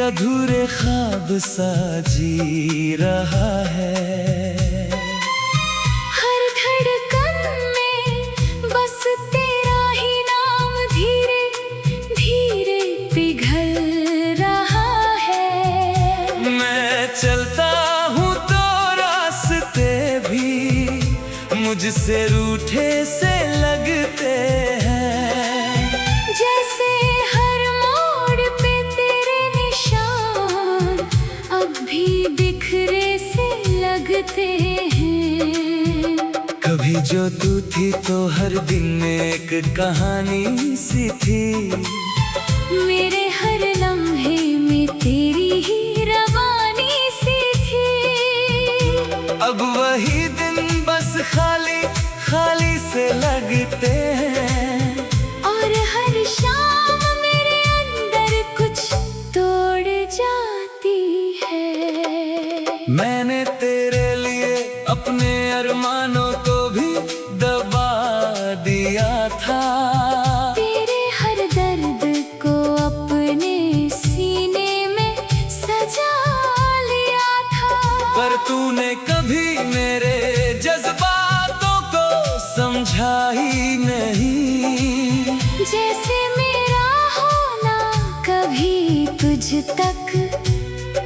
अधूरे ख्वाब सा जी रहा है। हर धड़कन में बस तेरा ही नाम धीरे धीरे पिघल रहा है। मैं चलता हूँ तो रास्ते भी मुझसे रूठे से लगते हैं। जैसे हर मोड़ पे तेरे निशान अब भी बिखरे से लगते हैं। कभी जो तू थी तो हर दिन में एक कहानी सी थी। मेरे हर लम्हे में तेरी ही रवानी सी थी। अब वही दिन बस खाली खाली से लगते हैं। और हर शाम मेरे अंदर कुछ तोड़ जाती है। मैंने तेरे लिए अपने अरमानों को भी दबा दिया था। तेरे हर दर्द को अपने सीने में सजा लिया था। पर तूने कभी मेरे जज्बातों को समझा ही नहीं। जैसे मेरा होना कभी तुझ तक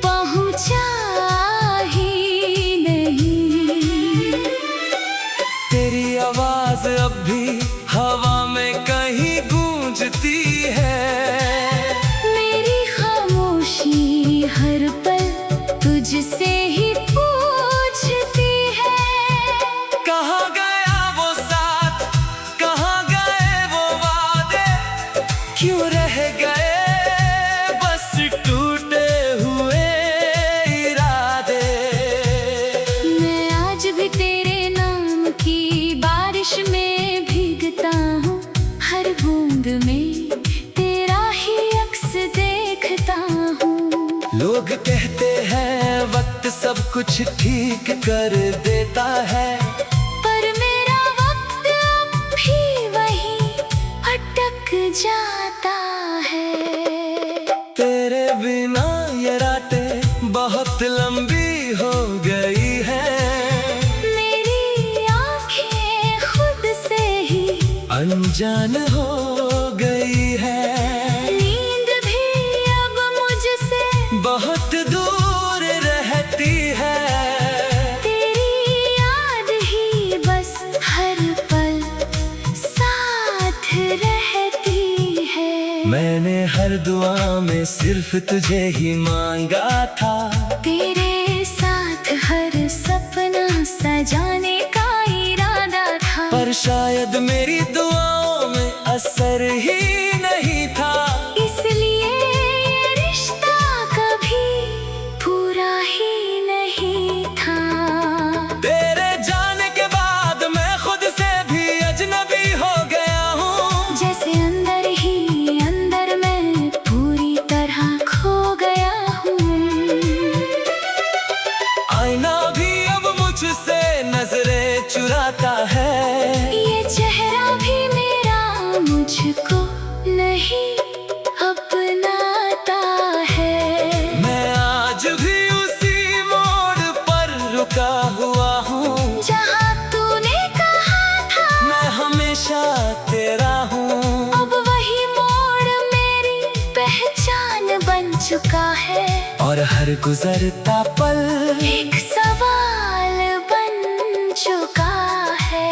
पहुंचा ही नहीं। तेरी आवाज अब भी हवा में कहीं गूंजती है। मेरी खामोशी हर पल तुझसे ही पूछती है। कहाँ गया वो साथ, कहाँ गए वो वादे, क्यों रह गए बस टूटे हुए इरादे। मैं आज भी तेरे नाम की बारिश में भीगता हूँ। हर बूंद में तेरा ही अक्स देखता हूँ। लोग कहते हैं वक्त सब कुछ ठीक कर देता है। पर मेरा वक्त अब भी वहीं अटक जाता है। तेरे बिना ये रातें बहुत लंबी हो गई है। मेरी आँखें खुद से ही अनजान हो गई है। नींद भी अब मुझसे बहुत दूर रहती है। तेरी याद ही बस हर पल साथ रहती है। मैंने हर दुआ में सिर्फ तुझे ही मांगा था। तेरे साथ हर सपना सजाने का इरादा था। पर शायद मेरी दुआओं में असर ही नहीं था। इसलिए ये रिश्ता कभी पूरा ही नहीं था। तेरे जाने के बाद मैं खुद से भी अजनबी हो गया हूँ। जैसे अंदर ही अंदर मैं पूरी तरह खो गया हूँ। आईना भी अब मुझसे नजरें चुराता है। ये चेहरा भी मेरा मुझको नहीं अपनाता है। मैं आज भी उसी मोड़ पर रुका हुआ हूँ। जहाँ तूने कहा था मैं हमेशा तेरा हूँ। अब वही मोड़ मेरी पहचान बन चुका है। और हर गुजरता पल एक सवाल बन चुका है।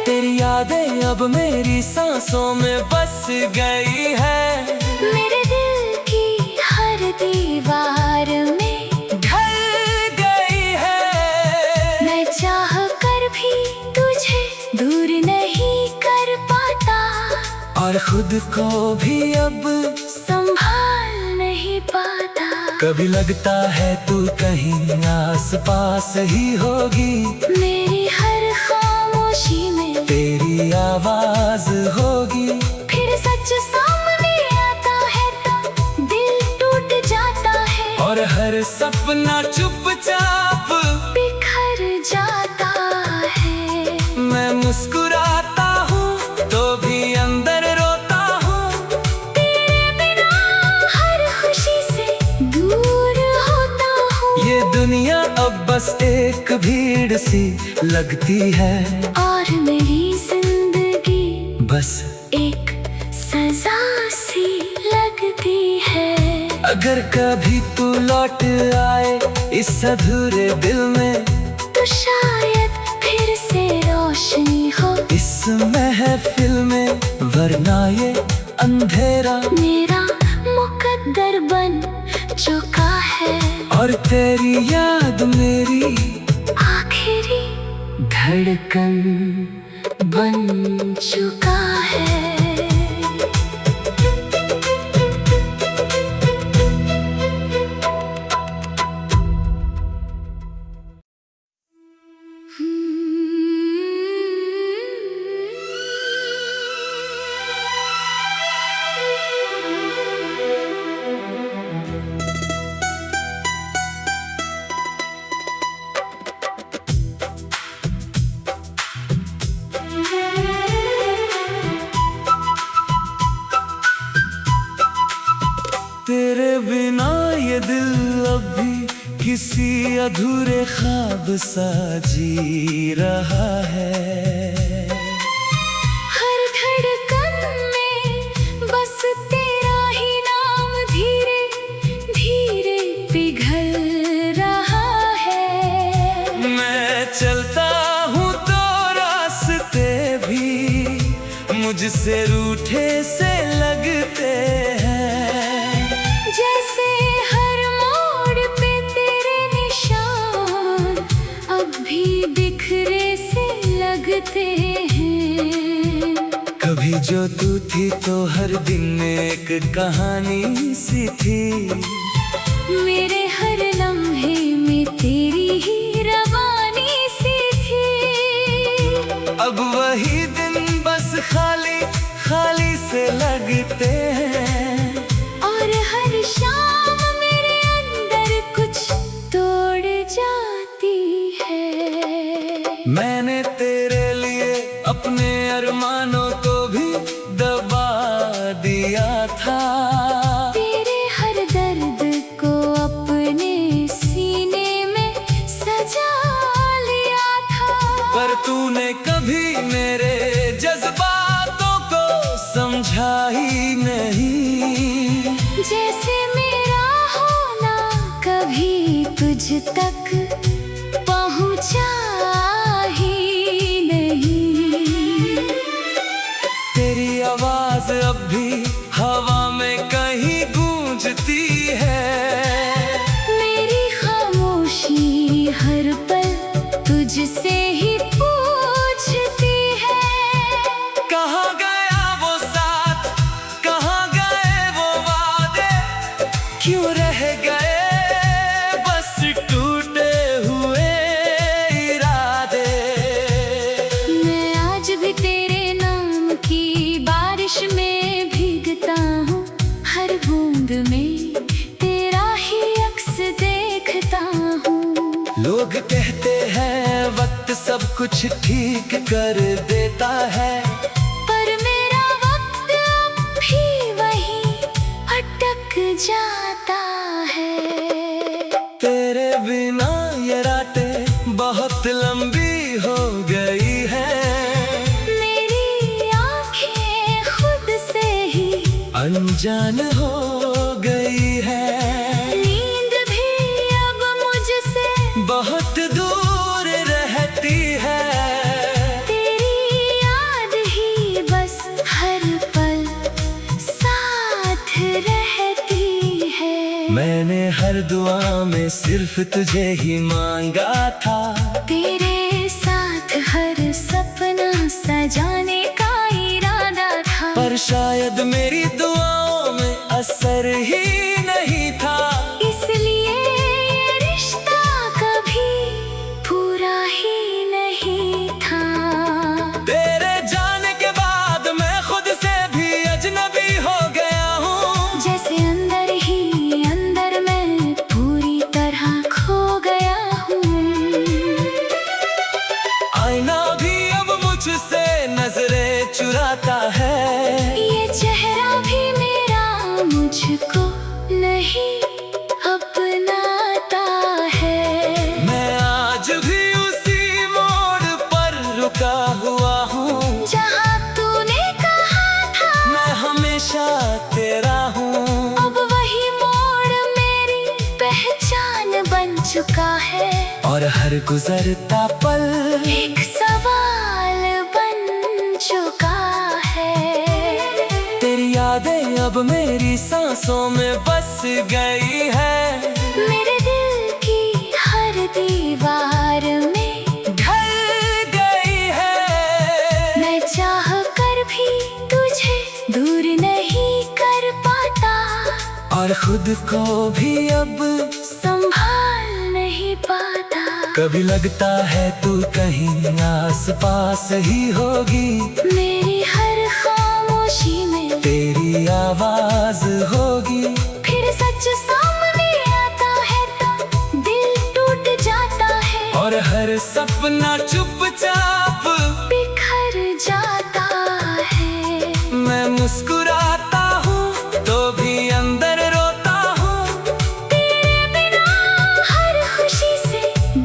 तेरी यादें अब मेरी सांसों में बस गई है। मेरे दिल की हर दीवार में ढल गई है। मैं चाह कर भी तुझे दूर नहीं कर पाता। और खुद को भी अब संभाल नहीं पाता। कभी लगता है तू कहीं आस पास ही होगी। मेरी हर खामोशी में तेरी आवाज होगी। फिर सच सामने आता है तो दिल टूट जाता है। और हर सपना चुपचाप बिखर जाता है। मैं मुस्कुराता हूँ तो भी अंदर रोता हूँ। तेरे बिना हर खुशी से बस एक भीड़ सी लगती है, और मेरी जिंदगी बस एक सजा सी लगती है। अगर कभी तू लौट आए इस अधूरे दिल में, तो शायद फिर से रोशनी हो इस महफिल में, वरना ये अंधेरा मेरा मुकद्दर बन चुका है। और तेरी याद मेरी आखिरी धड़कन बन चुका है। तेरे बिना ये दिल अब भी किसी अधूरे ख्वाब सा जी रहा है। हर धड़कन में बस तेरा ही नाम धीरे धीरे पिघल रहा है। मैं चलता हूँ तो रास्ते भी मुझसे रूठे से लगते हैं। जैसे हर मोड़ पे तेरे निशान अब भी बिखरे से लगते हैं। कभी जो तू थी तो हर दिन एक कहानी सी थी, मेरे हर लम्हे में तेरी ही रवानी सी थी। अब वही दिन बस खाली खाली से लगते हैं। और हर शाम मेरे अंदर कुछ तोड़ जाती है। मैंने तेरे लिए अपने अरमानों को भी दबा दिया था। तेरे हर दर्द को अपने सीने में सजा लिया था। पर तूने कभी मेरे जज्बातों को समझा ही नहीं। जैसे मेरा होना कभी तुझ तक पहुंचा ही नहीं। तेरी आवाज अब भी हवा में कहीं गूंजती है। मेरी खामोशी हर पल तुझसे ही पूछती है। कहाँ गया वो साथ, कहाँ गए वो वादे, क्यों रह गए बस टूटे हुए इरादे। मैं आज भी तेरे नाम की बारिश में भीगता हूँ, हर बूंद में तेरा ही अक्स देखता हूँ। लोग कहते हैं वक्त सब कुछ ठीक कर देता है, पर मेरा वक्त अब भी वहीं अटक जाता है। तेरे बिना ये रातें बहुत लंबी हो गई है। मेरी आँखें खुद से ही अनजान हो गई है। नींद भी अब मुझसे बहुत दूर रहती है। तेरी याद ही बस हर पल साथ रहती है। मैंने हर दुआ में सिर्फ तुझे ही मांगा था। तेरे साथ हर सपना सजाने का इरादा था। पर शायद मेरी दुआओं में असर ही नहीं था। इसलिए ये रिश्ता कभी पूरा ही नहीं था। तेरे जाने के बाद मैं खुद से भी अजनबी हो गया हूँ। जैसे अंदर ही अंदर मैं पूरी तरह खो गया हूँ। पहचान बन चुका है, और हर गुजरता पल एक सवाल बन चुका है। तेरी यादें अब मेरी सांसों में बस गई है, मेरे दिल की हर दीवार में ढल गई है। मैं चाह कर भी तुझे दूर नहीं कर पाता, और खुद को भी अब संभाल नहीं पाता। कभी लगता है तू कहीं आस पास ही होगी, मेरी हर खामोशी में तेरी आवाज होगी। फिर सच सामने आता है तो दिल टूट जाता है, और हर सपना चुपचाप बिखर जाता है। मैं मुस्कुराता हूँ तो भी अंदर रोता हूँ, तेरे बिना हर खुशी से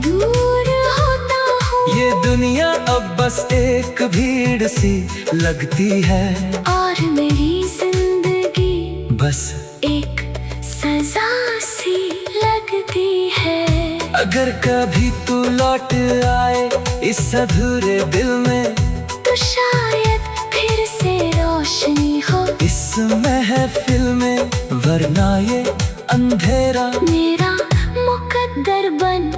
दूर होता हूँ। ये दुनिया अब बस एक भीड़ सी लगती है, और मेरी जिंदगी बस एक सजा सी लगती है। अगर कभी तू लौट आए इस अधूरे दिल में, तो शायद फिर से रोशनी हो इस महफिल में, वरना ये अंधेरा मेरा मुकद्दर बन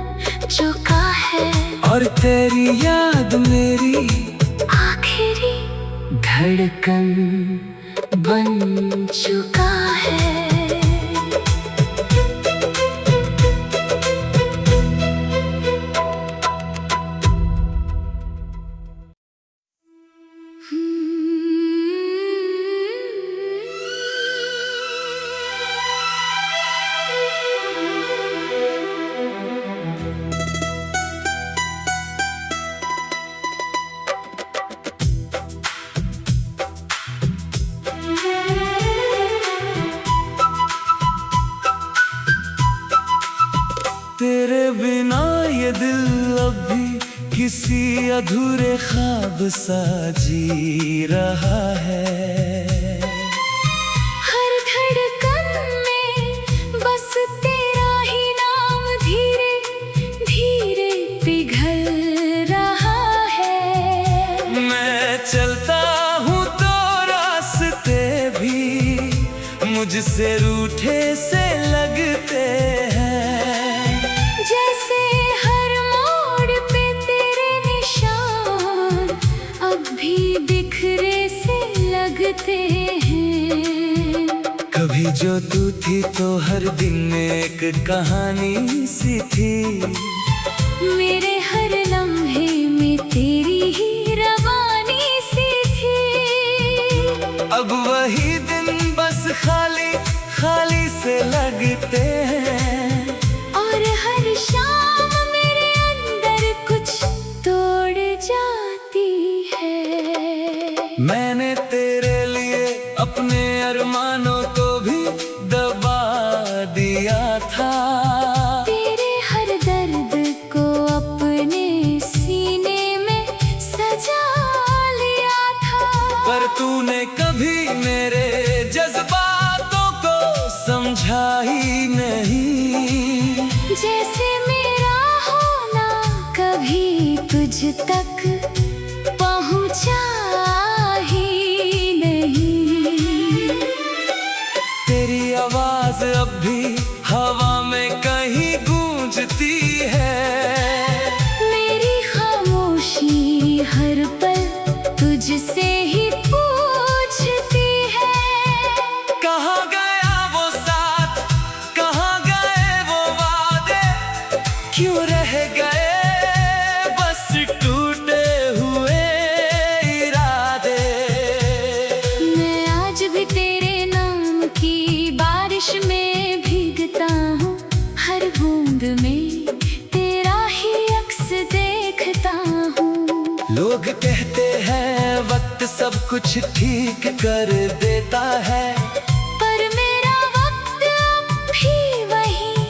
चुका है। और तेरी याद मेरी आखिरी धड़कन बन चुका है। तेरे बिना ये दिल अब भी किसी अधूरे ख्वाब सा जी रहा है। हर धड़कन में बस तेरा ही नाम धीरे धीरे पिघल रहा है। मैं चलता हूँ तो रास्ते भी मुझसे रूठे से लगते हैं, जैसे हर मोड़ पे तेरे निशान अब भी बिखरे से लगते हैं। कभी जो तू थी तो हर दिन एक कहानी सी थी, मेरे हर लम्हे में तेरी ही रवानी सी थी। अब वही दिन बस खाली खाली से लगते हैं, और हर शाम मेरे अंदर कुछ तोड़ जाती है। मैंने तेरे लिए अपने अरमानों को भी दबा दिया था, तेरे हर दर्द को अपने सीने में सजा लिया था। पर तूने कभी मेरे जज्बातों को समझा ही नहीं, जैसे मेरा होना कभी तुझ तक पहुंचा ही नहीं। तेरी आवाज अब भी हवा में कहीं गूंजती है, मेरी खामोशी हर पल तुझसे ही पूछती है। कहाँ गया वो साथ, कहाँ गए वो वादे, क्यों रह गए बस टूटे हुए इरादे। मैं आज भी तेरे नाम की बारिश में भीगता हूँ, हर बूंद में तेरा ही अक्स देखता हूँ। लोग कहते हैं वक्त सब कुछ ठीक कर देता है, पर मेरा वक्त अब भी वहीं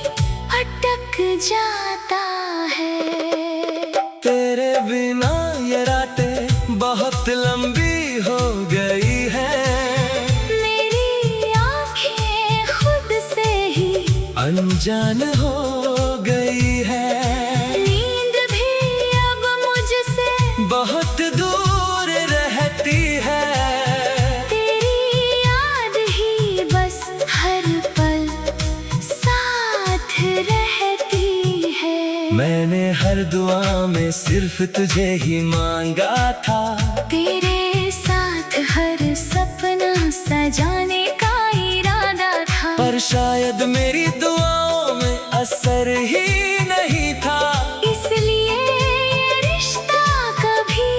अटक जाता है। तेरे बिना ये रातें बहुत लंबी हो गई है, मेरी आँखें खुद से ही अनजान दुश्मन हो गई है। नींद भी अब मुझसे बहुत दूर रहती है। तेरी याद ही बस हर पल साथ रहती है। मैंने हर दुआ में सिर्फ तुझे ही मांगा था। तेरे साथ हर सपना सजाने का इरादा था। पर शायद मेरी दुआओं में असर ही नहीं था। इसलिए ये रिश्ता कभी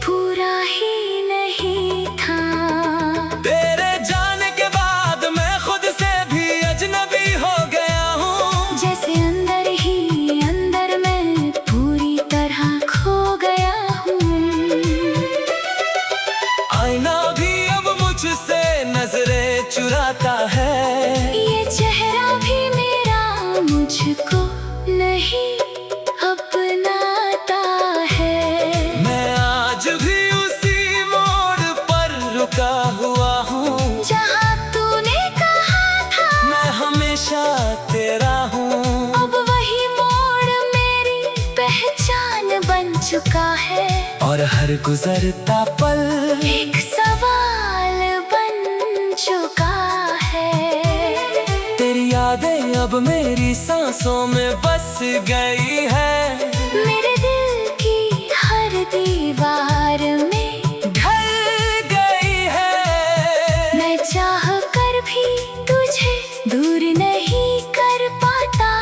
पूरा ही नहीं था। तेरे जाने के बाद मैं खुद से भी अजनबी हो गया हूँ। जैसे अंदर ही अंदर मैं पूरी तरह खो गया हूँ। आईना भी अब मुझसे नजरें चुराता है। ये चेहरा भी मेरा मुझको नहीं अपनाता है। मैं आज भी उसी मोड़ पर रुका हुआ हूँ। जहाँ तूने कहा था मैं हमेशा तेरा हूँ। अब वही मोड़ मेरी पहचान बन चुका है। और हर गुजरता पल एक सवाल बन चुका है। तेरी यादें अब मेरी सांसों में बस गई है। मेरे दिल की हर दीवार में ढल गई है। मैं चाह कर भी तुझे दूर नहीं कर पाता।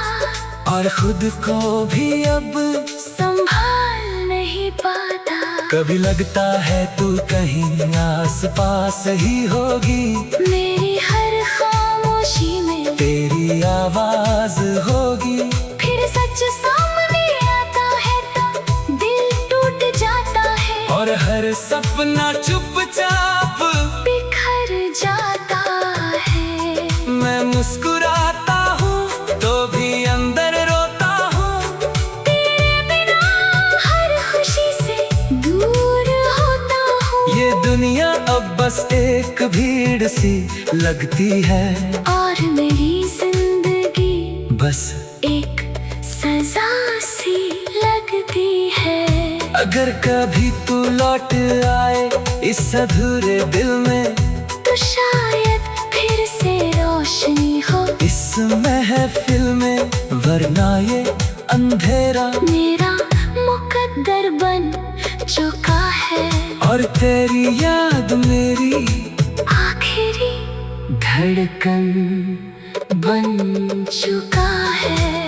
और खुद को भी अब संभाल नहीं पाता। कभी लगता है तू कहीं आस पास ही होगी। मेरी हर खामोशी में तेरी आवाज होगी। फिर सच सामने आता है तो दिल टूट जाता है। और हर सपना चुपचाप बिखर जाता है। मैं मुस्कुराता हूँ तो भी अंदर रोता हूँ। तेरे बिना हर खुशी से दूर होता हूँ। ये दुनिया अब बस एक भीड़ सी लगती है। और मेरी जिंदगी बस एक सजा सी लगती है। अगर कभी तू लौट आए इस अधूरे दिल में, तो शायद फिर से रोशनी हो इस महफिल में। वरना ये अंधेरा मेरा मुकद्दर बन चुका है। और तेरी याद मेरी आखिरी धड़कन बन चुका है।